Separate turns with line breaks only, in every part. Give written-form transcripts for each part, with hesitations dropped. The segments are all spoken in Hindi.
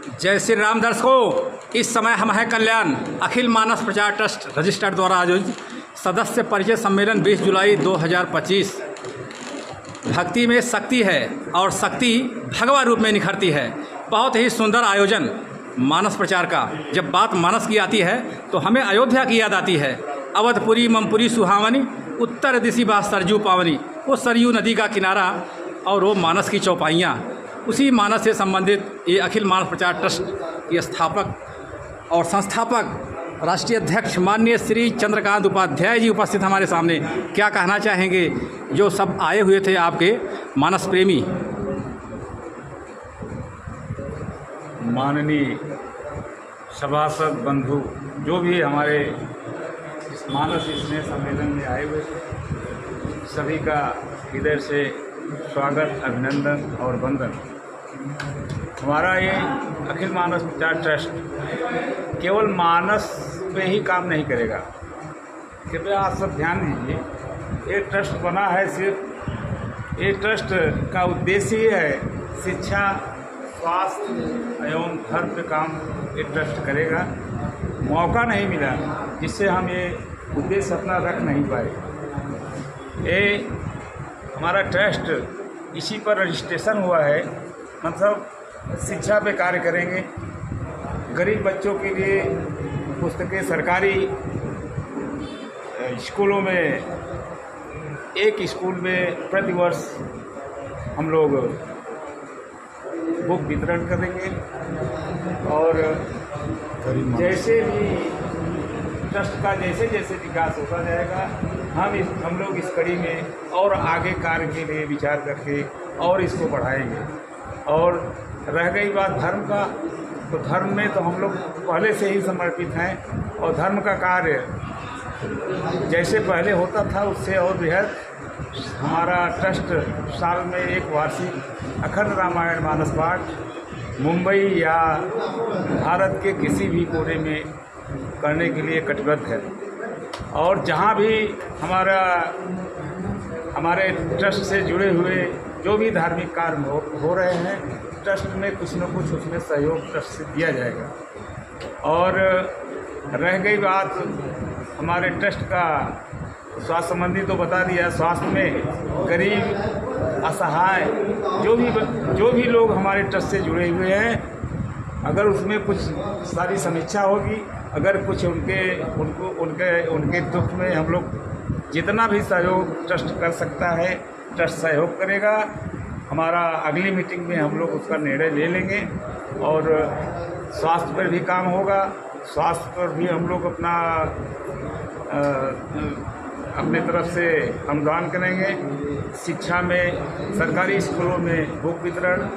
जय श्री राम दर्शकों, इस समय हम हैं कल्याण अखिल मानस प्रचार ट्रस्ट रजिस्टर्ड द्वारा आयोजित सदस्य परिचय सम्मेलन 20 जुलाई 2025। भक्ति में शक्ति है और शक्ति भगवा रूप में निखरती है। बहुत ही सुंदर आयोजन मानस प्रचार का। जब बात मानस की आती है तो हमें अयोध्या की याद आती है। अवधपुरी ममपुरी सुहावनी, उत्तर दिशि बा सरजू पावनी, वो सरयू नदी का किनारा और वो मानस की चौपाइयाँ। उसी मानस से संबंधित ये अखिल मानस प्रचार ट्रस्ट के स्थापक और संस्थापक राष्ट्रीय अध्यक्ष माननीय श्री चंद्रकांत उपाध्याय जी उपस्थित हमारे सामने। क्या कहना चाहेंगे जो सब आए हुए थे आपके मानस प्रेमी?
माननीय सभासद बंधु जो भी हमारे इस मानस स्नेह सम्मेलन में आए हुए थे, सभी का हृदय से स्वागत, अभिनंदन और वंदन। हमारा ये अखिल मानस प्रचार ट्रस्ट केवल मानस पे ही काम नहीं करेगा। कृपया आप सब ध्यान दीजिए, एक ट्रस्ट बना है, सिर्फ एक ट्रस्ट का उद्देश्य ये है शिक्षा, स्वास्थ्य एवं धर्म पे काम एक ट्रस्ट करेगा। मौका नहीं मिला जिससे हम ये उद्देश्य अपना रख नहीं पाए। ये हमारा ट्रस्ट इसी पर रजिस्ट्रेशन हुआ है, मतलब शिक्षा पे कार्य करेंगे। गरीब बच्चों के लिए पुस्तकें सरकारी स्कूलों में, एक स्कूल में प्रतिवर्ष हम लोग बुक वितरण करेंगे और जैसे भी ट्रस्ट का जैसे जैसे विकास होता जाएगा हम लोग इस कड़ी में और आगे कार्य के लिए विचार करके और इसको बढ़ाएंगे। और रह गई बात धर्म का, तो धर्म में तो हम लोग पहले से ही समर्पित हैं और धर्म का कार्य जैसे पहले होता था उससे और बेहद हमारा ट्रस्ट साल में एक वार्षिक अखंड रामायण मानस पाठ मुंबई या भारत के किसी भी कोने में करने के लिए कटिबद्ध है। और जहाँ भी हमारे ट्रस्ट से जुड़े हुए जो भी धार्मिक कार्य हो रहे हैं, ट्रस्ट में कुछ न कुछ उसमें सहयोग ट्रस्ट से दिया जाएगा। और रह गई बात हमारे ट्रस्ट का स्वास्थ्य संबंधी, तो बता दिया। स्वास्थ्य में गरीब, असहाय जो भी लोग हमारे ट्रस्ट से जुड़े हुए हैं, अगर उसमें कुछ सारी समीक्षा होगी, अगर कुछ उनके दुख में हम लोग जितना भी सहयोग ट्रस्ट कर सकता है, ट्रस्ट सहयोग करेगा। हमारा अगली मीटिंग में हम लोग उसका निर्णय ले लेंगे और स्वास्थ्य पर भी काम होगा। स्वास्थ्य पर भी हम लोग अपने तरफ से अनुदान करेंगे। शिक्षा में सरकारी स्कूलों में बुक वितरण,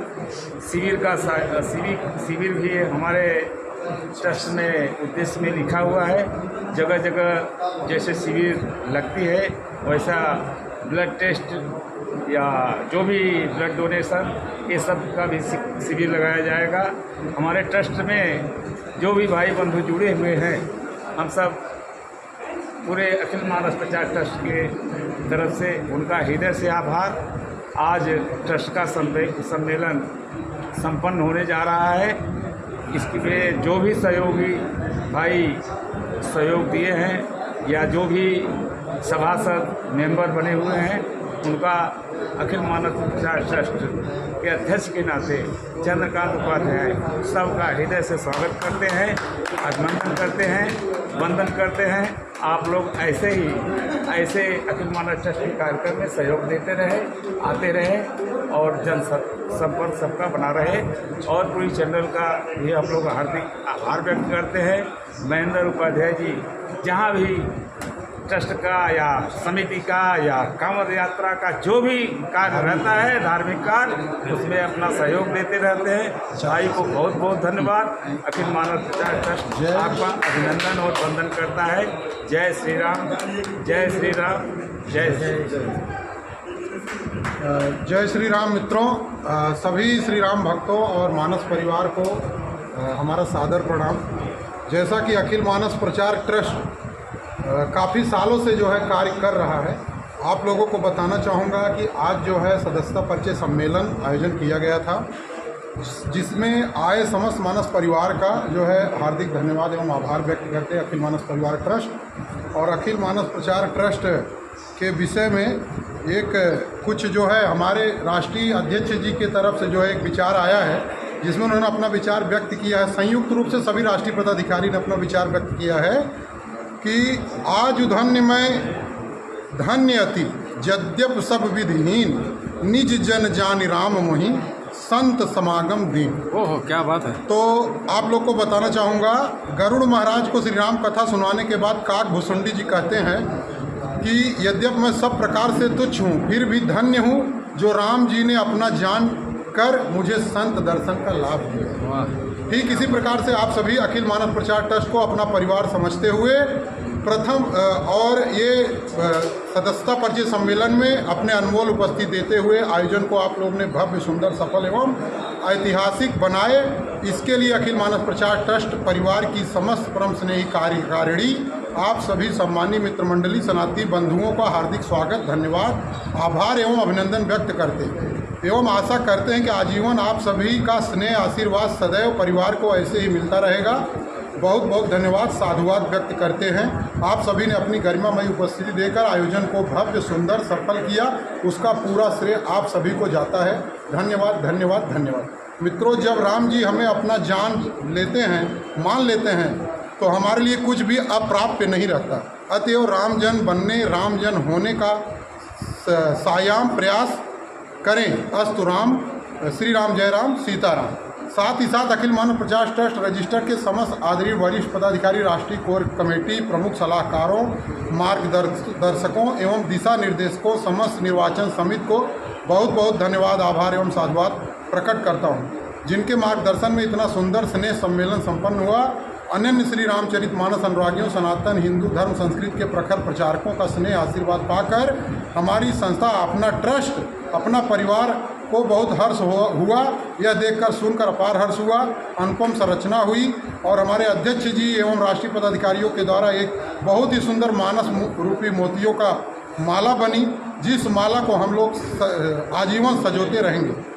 शिविर भी हमारे ट्रस्ट में उद्देश्य में लिखा हुआ है। जगह जगह जैसे शिविर लगती है वैसा ब्लड टेस्ट या जो भी ब्लड डोनेशन, ये सब का भी शिविर लगाया जाएगा। हमारे ट्रस्ट में जो भी भाई बंधु जुड़े हुए हैं, हम सब पूरे अखिल मानस प्रचार ट्रस्ट के तरफ से उनका हृदय से आभार। आज ट्रस्ट का सम्मेलन संपन्न होने जा रहा है। इसके लिए जो भी सहयोगी भाई सहयोग दिए हैं या जो भी सभासद मेंबर बने हुए हैं, उनका अखिल मानस प्रचार ट्रस्ट के अध्यक्ष के नाते चंद्रकांत उपाध्याय सबका हृदय से स्वागत करते हैं, अभिनंदन करते हैं, वंदन करते हैं। आप लोग ऐसे अखिल मानस ट्रस्ट के कार्यक्रम में सहयोग देते रहे, आते रहे और जन संपर्क सबका बना रहे। और पूरी चैनल का भी हम लोग हार्दिक आभार व्यक्त करते हैं। महेंद्र उपाध्याय जी जहाँ भी ट्रस्ट का या समिति का या कांवड़ यात्रा का जो भी कार्य रहता है, धार्मिक कार्य, उसमें अपना सहयोग देते रहते हैं। भाई को बहुत बहुत धन्यवाद। अखिल मानस प्रचार ट्रस्ट आपका अभिनंदन और वंदन करता है। जय श्री राम, जय श्री राम, जय श्री
जय श्री राम। मित्रों, सभी श्री राम भक्तों और मानस परिवार को हमारा सादर प्रणाम। जैसा कि अखिल मानस प्रचार ट्रस्ट काफ़ी सालों से जो है कार्य कर रहा है, आप लोगों को बताना चाहूँगा कि आज जो है सदस्यता परिचय सम्मेलन आयोजन किया गया था। जिसमें आए समस्त मानस परिवार का जो है हार्दिक धन्यवाद एवं आभार व्यक्त करते हैं अखिल मानस परिवार ट्रस्ट। और अखिल मानस प्रचार ट्रस्ट के विषय में एक कुछ जो है हमारे राष्ट्रीय अध्यक्ष जी के तरफ से जो है एक विचार आया है, जिसमें उन्होंने अपना विचार व्यक्त किया है। संयुक्त रूप से सभी राष्ट्रीय पदाधिकारी ने अपना विचार व्यक्त किया है कि आज धन्य अति यद्यप सब विधिहीन निज जन जानि राम मोहि संत समागम दीन।
ओहो, क्या बात है।
तो आप लोग को बताना चाहूँगा, गरुड़ महाराज को श्री राम कथा सुनाने के बाद काक भुसुंडी जी कहते हैं कि यद्यप मैं सब प्रकार से तुच्छ हूँ फिर भी धन्य हूँ जो राम जी ने अपना जान कर मुझे संत दर्शन का लाभ दिया। ठीक इसी प्रकार से आप सभी अखिल मानस प्रचार ट्रस्ट को अपना परिवार समझते हुए प्रथम और ये सदस्यता परिचय सम्मेलन में अपने अनमोल उपस्थिति देते हुए आयोजन को आप लोगों ने भव्य, सुंदर, सफल एवं ऐतिहासिक बनाए, इसके लिए अखिल मानस प्रचार ट्रस्ट परिवार की समस्त परम स्नेही कार्यकारिणी, आप सभी सम्मानीय मित्र मंडली, सनातनी बंधुओं का हार्दिक स्वागत, धन्यवाद, आभार एवं अभिनंदन व्यक्त करते एवं आशा करते हैं कि आजीवन आप सभी का स्नेह आशीर्वाद सदैव परिवार को ऐसे ही मिलता रहेगा। बहुत बहुत धन्यवाद, साधुवाद व्यक्त करते हैं। आप सभी ने अपनी गरिमामयी उपस्थिति देकर आयोजन को भव्य, सुंदर, सफल किया, उसका पूरा श्रेय आप सभी को जाता है। धन्यवाद, धन्यवाद, धन्यवाद। मित्रों, जब राम जी हमें अपना जान लेते हैं, मान लेते हैं, तो हमारे लिए कुछ भी अप्राप्य नहीं रहता। अतएव रामजन बनने, रामजन होने का सायाम प्रयास करें। अस्तु राम, श्री राम, जय राम, सीताराम। साथ ही साथ अखिल मानव प्रचार ट्रस्ट रजिस्टर के समस्त आदरणीय वरिष्ठ पदाधिकारी, राष्ट्रीय कोर कमेटी, प्रमुख सलाहकारों, मार्गदर्शकों एवं दिशा निर्देशकों, समस्त निर्वाचन समिति को बहुत बहुत धन्यवाद, आभार एवं साधुवाद प्रकट करता हूँ, जिनके मार्गदर्शन में इतना सुंदर स्नेह सम्मेलन संपन्न हुआ। अनन्य श्री रामचरित मानस अनुरागियों, सनातन हिंदू धर्म संस्कृति के प्रखर प्रचारकों का स्नेह आशीर्वाद पाकर हमारी संस्था, अपना ट्रस्ट, अपना परिवार को बहुत हर्ष हुआ। यह देखकर सुनकर अपार हर्ष हुआ, अनुपम संरचना हुई और हमारे अध्यक्ष जी एवं राष्ट्रीय पदाधिकारियों के द्वारा एक बहुत ही सुंदर मानस रूपी मोतियों का माला बनी, जिस माला को हम लोग आजीवन सजोते रहेंगे।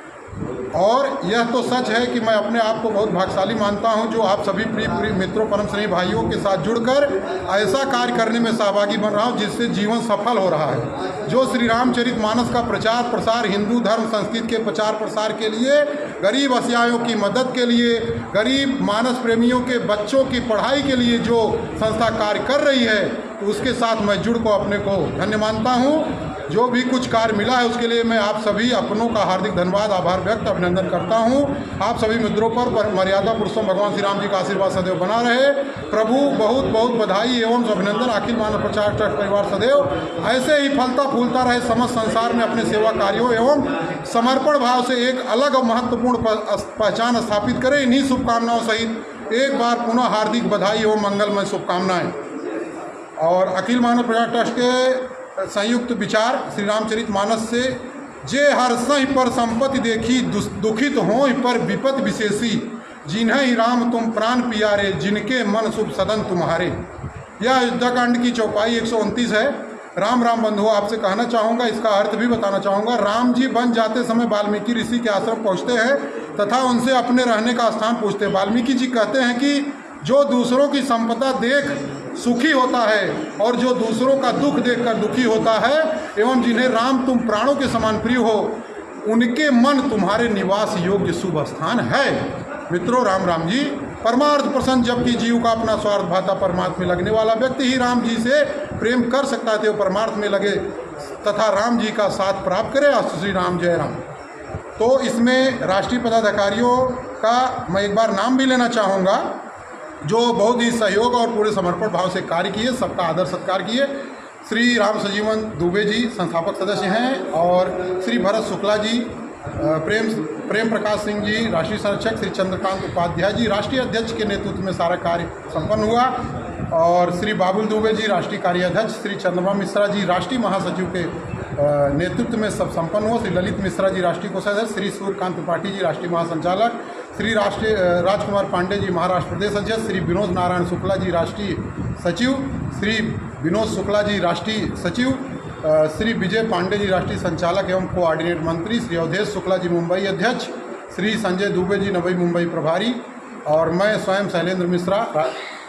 और यह तो सच है कि मैं अपने आप को बहुत भाग्यशाली मानता हूं, जो आप सभी प्रिय मित्रों, परम स्नेही भाइयों के साथ जुड़कर ऐसा कार्य करने में सहभागी बन रहा हूं, जिससे जीवन सफल हो रहा है। जो श्री रामचरित मानस का प्रचार प्रसार, हिंदू धर्म संस्कृति के प्रचार प्रसार के लिए, गरीब असहायों की मदद के लिए, गरीब मानस प्रेमियों के बच्चों की पढ़ाई के लिए जो संस्था कार्य कर रही है, तो उसके साथ मैं जुड़ को अपने को धन्य मानता हूँ। जो भी कुछ कार्य मिला है उसके लिए मैं आप सभी अपनों का हार्दिक धन्यवाद, आभार व्यक्त, अभिनंदन करता हूं। आप सभी मित्रों पर मर्यादा पुरुषोत्तम भगवान श्री राम जी का आशीर्वाद सदैव बना रहे। प्रभु बहुत बहुत बधाई एवं अभिनंदन। अखिल मानव प्रचार ट्रस्ट परिवार सदैव ऐसे ही फलता फूलता रहे, समस्त संसार में अपने सेवा कार्यों एवं समर्पण भाव से एक अलग और महत्वपूर्ण पहचान स्थापित करे। इन्हीं शुभकामनाओं सहित एक बार पुनः हार्दिक बधाई एवं मंगलमय शुभकामनाएं। और अखिल मानव प्रचार ट्रस्ट के संयुक्त विचार श्री रामचरित मानस से, जे हर सही पर संपत्ति देखी दुखित हों पर विपत विशेषी, जिन्हें ही राम तुम प्राण पियारे, जिनके मन शुभ सदन तुम्हारे। यह अयोध्याकांड की चौपाई 129 है। राम राम बंधुओं, आपसे कहना चाहूँगा, इसका अर्थ भी बताना चाहूँगा। राम जी बन जाते समय वाल्मीकि ऋषि के आश्रम पहुँचते हैं तथा उनसे अपने रहने का स्थान पूछते हैं। वाल्मीकि जी कहते हैं कि जो दूसरों की संपदा देख सुखी होता है और जो दूसरों का दुख देखकर दुखी होता है, एवं जिन्हें राम तुम प्राणों के समान प्रिय हो, उनके मन तुम्हारे निवास योग्य शुभ स्थान है। मित्रों, राम राम जी परमार्थ प्रसन्न, जबकि जीव का अपना स्वार्थ भाता परमार्थ में लगने वाला व्यक्ति ही राम जी से प्रेम कर सकता है, वो परमार्थ में लगे तथा राम जी का साथ प्राप्त करे। अस्तु श्री राम, जय राम। तो इसमें राष्ट्रीय पदाधिकारियों का मैं एक बार नाम भी लेना चाहूँगा, जो बहुत ही सहयोग और पूरे समर्पण भाव से कार्य किए, सबका आदर सत्कार किए। श्री राम सजीवन दुबे जी संस्थापक सदस्य हैं और श्री भरत शुक्ला जी, प्रेम प्रकाश सिंह जी राष्ट्रीय संरक्षक, श्री चंद्रकांत उपाध्याय जी राष्ट्रीय अध्यक्ष के नेतृत्व में सारा कार्य संपन्न हुआ, और श्री बाबुल दुबे जी राष्ट्रीय कार्याध्यक्ष, श्री चंद्रमा मिश्रा जी राष्ट्रीय महासचिव के नेतृत्व में सब संपन्न हुआ। श्री ललित मिश्रा जी राष्ट्रीय कोषाध्यक्ष, श्री सूर्यकांत त्रिपाठी जी राष्ट्रीय महासंचालक, श्री राजकुमार पांडे जी महाराष्ट्र प्रदेश अध्यक्ष, श्री विनोद नारायण शुक्ला जी राष्ट्रीय सचिव, श्री विनोद शुक्ला जी राष्ट्रीय सचिव, श्री विजय पांडे जी राष्ट्रीय संचालक एवं कोऑर्डिनेट मंत्री, श्री अवधेश शुक्ला जी मुंबई अध्यक्ष, श्री संजय दुबे जी नवी मुंबई प्रभारी, और मैं स्वयं शैलेंद्र मिश्रा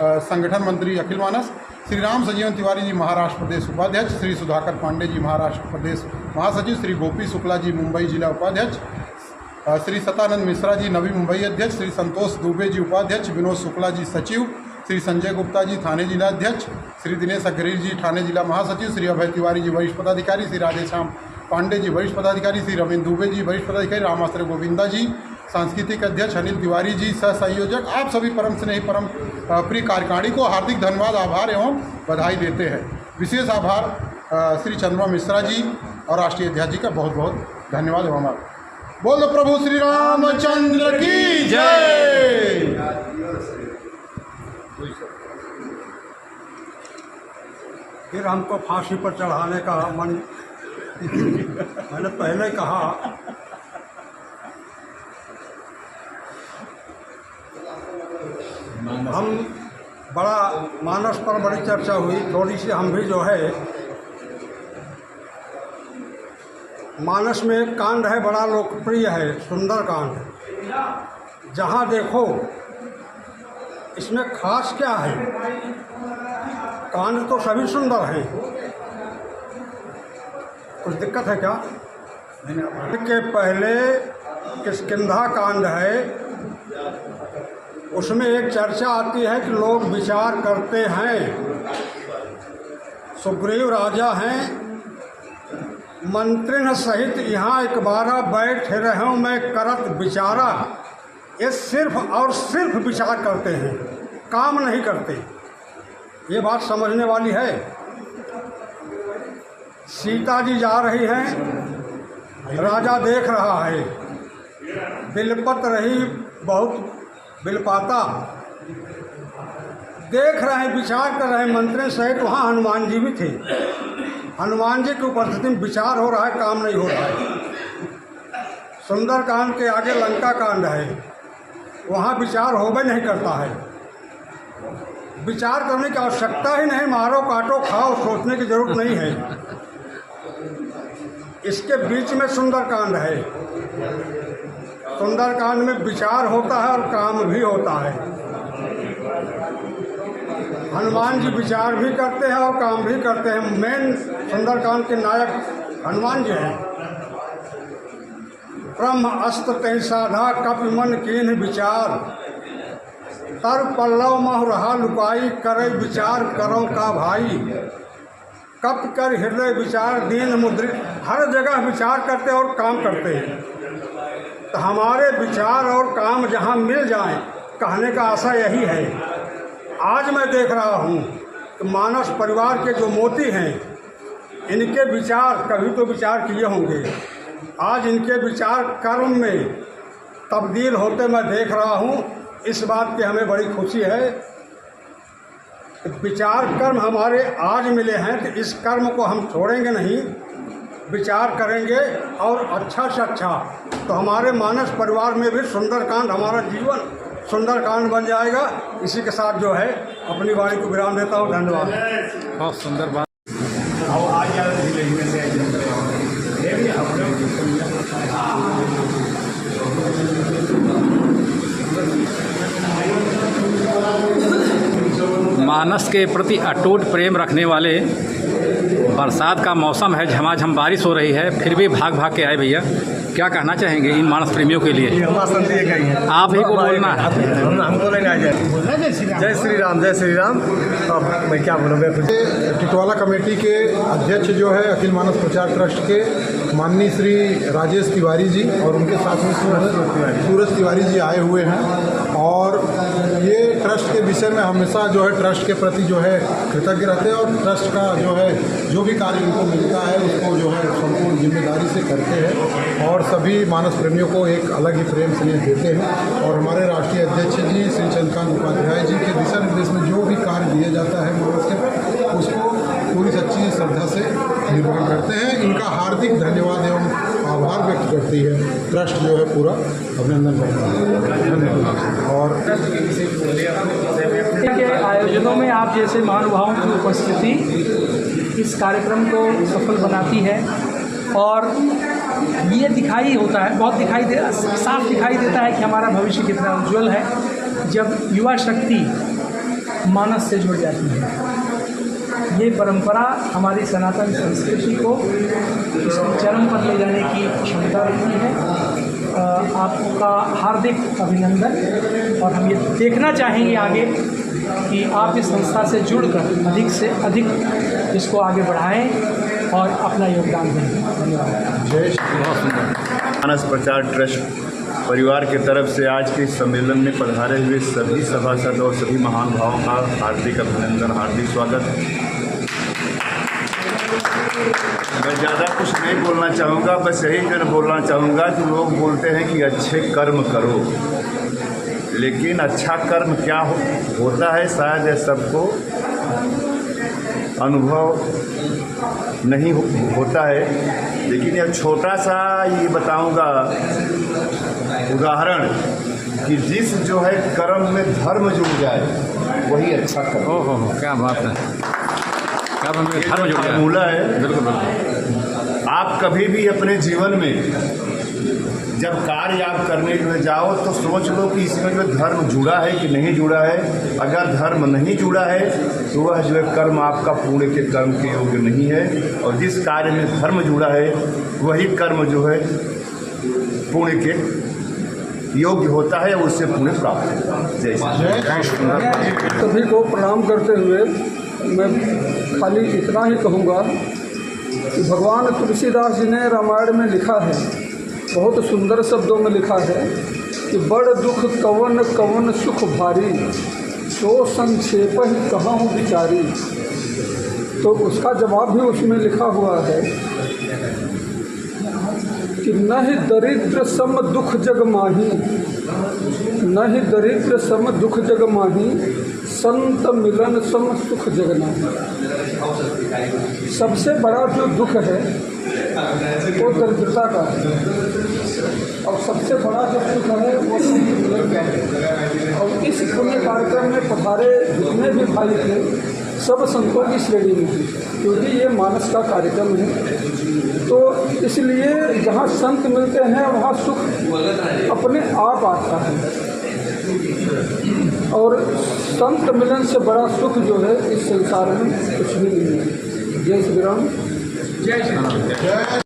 संगठन मंत्री अखिल मानस, श्री राम संजीवन तिवारी जी महाराष्ट्र प्रदेश उपाध्यक्ष, श्री सुधाकर पांडे जी महाराष्ट्र प्रदेश महासचिव, श्री गोपी शुक्ला जी मुंबई जिला उपाध्यक्ष, श्री सतानंद मिश्रा जी नवी मुंबई अध्यक्ष, श्री संतोष दुबे जी उपाध्यक्ष, विनोद शुक्ला जी सचिव, श्री संजय गुप्ता जी थाने जिला अध्यक्ष, श्री दिनेश अग्रही जी थाने जिला महासचिव, श्री अभय तिवारी जी वरिष्ठ पदाधिकारी, श्री राधेश्याम पांडे जी वरिष्ठ पदाधिकारी, श्री रविंद्र दुबे जी वरिष्ठ पदाधिकारी, रामाश्रय गोविंदा जी सांस्कृतिक अध्यक्ष, अनिल तिवारी जी सह संयोजक, आप सभी परम स्नेही परम प्रिय कार्यकारिणी को हार्दिक धन्यवाद, आभार एवं बधाई देते हैं। विशेष आभार श्री चंद्रमा मिश्रा जी और राष्ट्रीय अध्यक्ष जी का बहुत बहुत धन्यवाद एवं आभार। बोलो प्रभु श्री रामचंद्र की जय।
फिर हमको फांसी पर चढ़ाने का मन मैंने पहले कहा, हम बड़ा मानस पर बड़ी चर्चा हुई, थोड़ी सी हम भी जो है मानस में एक कांड है बड़ा लोकप्रिय है, सुंदर कांड। जहाँ देखो इसमें खास क्या है, कांड तो सभी सुंदर हैं, कुछ दिक्कत है क्या? के पहले किष्किंधा कांड है, उसमें एक चर्चा आती है कि लोग विचार करते हैं, सुग्रीव राजा हैं, मंत्रिन सहित यहाँ एक बारा बैठे रहूँ मैं करत विचारा। ये सिर्फ और सिर्फ विचार करते हैं, काम नहीं करते। ये बात समझने वाली है। सीता जी जा रही हैं, राजा देख रहा है, बिलपत रही बहुत बिलपाता, देख रहे हैं, विचार कर रहे हैं, मंत्री सहित वहाँ हनुमान जी भी थे। हनुमान जी की उपस्थिति में विचार हो रहा है, काम नहीं हो रहा है। सुंदर कांड के आगे लंका कांड है, वहाँ विचार होबे नहीं करता है। विचार करने की आवश्यकता ही नहीं, मारो काटो खाओ, सोचने की जरूरत नहीं है। इसके बीच में सुंदर कांड है। सुंदर कांड में विचार होता है और काम भी होता है। हनुमान जी विचार भी करते हैं और काम भी करते हैं। मेन सुंदरकांड के नायक हनुमान जी हैं। ब्रह्म अस्त्र तय साधा कपि मन कीन्ह विचार, तर पल्लव महु रहा लुकाई करे विचार करो का भाई। कप कर हृदय विचार दीन मुद्रित, हर जगह विचार करते और काम करते हैं। तो हमारे विचार और काम जहाँ मिल जाएं, कहने का आशा यही है। आज मैं देख रहा हूँ कि मानस परिवार के जो मोती हैं, इनके विचार कभी तो विचार किए होंगे, आज इनके विचार कर्म में तब्दील होते मैं देख रहा हूँ। इस बात की हमें बड़ी खुशी है। विचार कर्म हमारे आज मिले हैं, तो इस कर्म को हम छोड़ेंगे नहीं, विचार करेंगे और अच्छा से अच्छा तो हमारे मानस परिवार में भी सुंदरकांड, हमारा जीवन सुंदरकांड बन जाएगा। इसी के साथ जो है अपनी वाणी को विराम देता हूँ। धन्यवाद।
बहुत सुंदर बात। मानस के प्रति अटूट प्रेम रखने वाले, बरसात का मौसम है, झमाझम बारिश हो रही है, फिर भी भाग भाग के आए भैया। क्या कहना चाहेंगे इन मानस प्रेमियों के लिए? आप ही को बोलना है।
हमको लेना है। जय श्री राम, जय श्री राम। अब मैं क्या बोलूँगा?
टिटवाला कमेटी के अध्यक्ष जो है अखिल मानस प्रचार ट्रस्ट के माननीय श्री राजेश तिवारी जी और उनके साथ में सूरज तिवारी जी आए हुए हैं। और ये ट्रस्ट के विषय में हमेशा जो है ट्रस्ट के प्रति जो है कृतज्ञ रहते हैं और ट्रस्ट का जो है जो भी कार्य उनको मिलता है उसको जो है संपूर्ण जिम्मेदारी से करते हैं और सभी मानस प्रेमियों को एक अलग ही प्रेम स्नेह देते हैं। और हमारे राष्ट्रीय अध्यक्ष जी श्री चंद्रकांत उपाध्याय जी के दिशा निर्देश में जो भी कार्य दिया जाता है मानस के, उसको पूरी सच्ची श्रद्धा से निर्वहन करते हैं। इनका हार्दिक धन्यवाद एवं आभार व्यक्त करती है ट्रस्ट जो है पूरा अभिनंदन करता है। धन्यवाद। और
के आयोजनों में आप जैसे महानुभावों की उपस्थिति इस कार्यक्रम को सफल बनाती है और ये दिखाई होता है, बहुत साफ दिखाई देता है कि हमारा भविष्य कितना उज्जवल है जब युवा शक्ति मानस से जुड़ जाती है। ये परंपरा हमारी सनातन संस्कृति को इसके चरम पर ले जाने की क्षमता रखती है। आपका हार्दिक अभिनंदन, और हम ये देखना चाहेंगे आगे कि आप इस संस्था से जुड़कर अधिक से अधिक इसको आगे बढ़ाएं और अपना योगदान दें। धन्यवाद।
जय श्री राम।
मानस प्रचार ट्रस्ट परिवार के तरफ से आज के इस सम्मेलन में पधारे हुए सभी सभासद और सभी महानुभावों का हार्दिक अभिनंदन, हार्दिक स्वागत। मैं ज़्यादा कुछ नहीं बोलना चाहूँगा, बस यही मैं बोलना चाहूँगा कि लोग बोलते हैं कि अच्छे कर्म करो, लेकिन अच्छा कर्म क्या होता है शायद ये सबको अनुभव नहीं होता है। लेकिन यह छोटा सा ये बताऊंगा उदाहरण कि जिस जो है कर्म में धर्म जुड़ जाए वही अच्छा कर्म।
ओहो, क्या बात है, क्या बात है, धर्म जुड़ जाए,
फार्मूला है।
बिल्कुल बिल्कुल।
आप कभी भी अपने जीवन में जब कार्य आप करने के लिए जाओ तो सोच लो कि इसमें जो धर्म जुड़ा है कि नहीं जुड़ा है। अगर धर्म नहीं जुड़ा है तो वह जो है कर्म आपका पुण्य के कर्म के योग्य नहीं है, और जिस कार्य में धर्म जुड़ा है वही कर्म जो है पुण्य के योग्य होता है, उससे पुण्य प्राप्त होता है। जय श्री राम।
सभी को प्रणाम करते हुए मैं खाली इतना ही कहूँगा कि भगवान तुलसीदास जी ने रामायण में लिखा है, बहुत सुंदर शब्दों में लिखा है कि बड़ दुख कवन कवन सुख भारी, सो संक्षेप ही कहूँ विचारी। तो उसका जवाब भी उसमें लिखा हुआ है कि न ही दरिद्र सम दुख जग माही, न ही दरिद्र सम दुख जग माही, संत मिलन सम सुख जग नाही। सबसे बड़ा जो दुख है वो दरिद्रता का है, और सबसे बड़ा जो सुख है वो संत मिलन का है। और इस पुण्य कार्यक्रम में पधारे जितने भी भाई थे सब संतों की श्रेणी में थी, क्योंकि ये मानस का कार्यक्रम है। तो इसलिए जहाँ संत मिलते हैं वहाँ सुख अपने आप आता है, और संत मिलन से बड़ा सुख जो है इस संसार में कुछ भी नहीं है। जय श्री राम।
जय श्री राम।